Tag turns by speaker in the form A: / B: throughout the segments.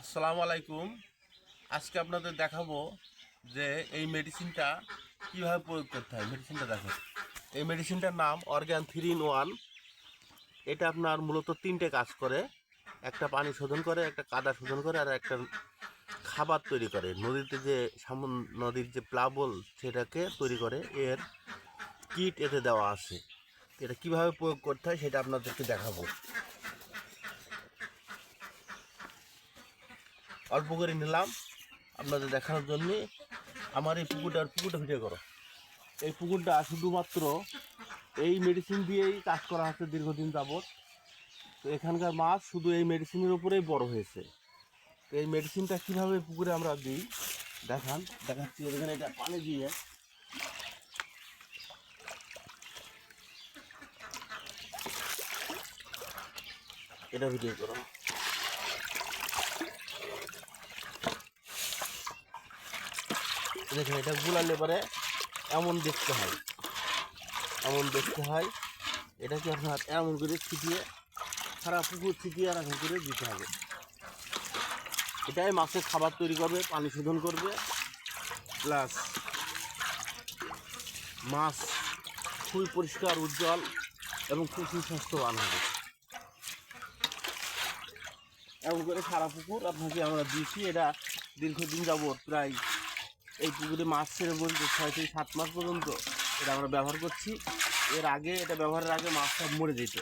A: আসসালামু আলাইকুম। আজকে আপনাদের দেখাবো যে এই মেডিসিনটা কীভাবে প্রয়োগ করতে হয়। মেডিসিনটা দেখো, এই মেডিসিনটার নাম অর্গান 3 in 1। এটা আপনার মূলত তিনটে কাজ করে: একটা পানি শোধন করে, একটা কাদা শোধন করে, আর একটা খাবার তৈরি করে। নদীতে যে নদীর যে প্লাবল সেটাকে তৈরি করে। এর কিট এতে দেওয়া আছে। এটা কিভাবে প্রয়োগ করতে হয় সেটা আপনাদেরকে দেখাবো। অল্প করে নিলাম আপনাদের দেখানোর জন্যে। আমার এই পুকুরটা ভিডিও করো। এই পুকুরটা শুধুমাত্র এই মেডিসিন দিয়েই চাষ করা হচ্ছে দীর্ঘদিন যাবৎ। তো এখানকার মাছ শুধু এই মেডিসিনের উপরেই বড় হয়েছে। তো এই মেডিসিনটা কীভাবে পুকুরে আমরা দিই দেখাচ্ছি। এখানে এটা পানি দিয়ে এটা ভিডিও করো। দেখেন, এটা গুলালে পরে এমন দেখতে হয়, এটাকে আপনার এমন করে ছিটিয়ে সারা পুকুর ছিটিয়ে আর এখন করে দিতে হবে। এটাই মাছের খাবার তৈরি করবে, পানি শোধন করবে, প্লাস মাছ খুবই পরিষ্কার, উজ্জ্বল এবং খুব সুস্বাস্থ্যবান হবে। এমন করে সারা পুকুর আপনাকে আমরা দিয়েছি। এটা দীর্ঘদিন যাবৎ প্রায় এই পুকুরে মাছ ছেড়ে বলতে 6 থেকে 7 মাস পর্যন্ত এটা আমরা ব্যবহার করছি। এটা ব্যবহারের আগে মাছটা মরে যেত।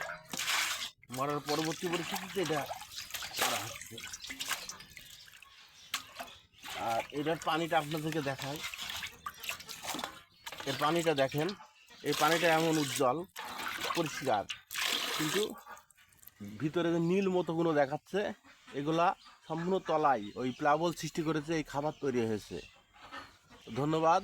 A: মরার পরবর্তী পরিস্থিতিতে এটা করা হচ্ছে। আর এটার পানিটা আপনাদেরকে দেখায়। এর পানিটা দেখেন, এই পানিটা এমন উজ্জ্বল পরিষ্কার, কিন্তু ভিতরে যে নীল মতো কোনো দেখাচ্ছে, এগুলা সম্পূর্ণ তলায় ওই প্লাবল সৃষ্টি করেছে, এই খাবার তৈরি হয়েছে। ধন্যবাদ।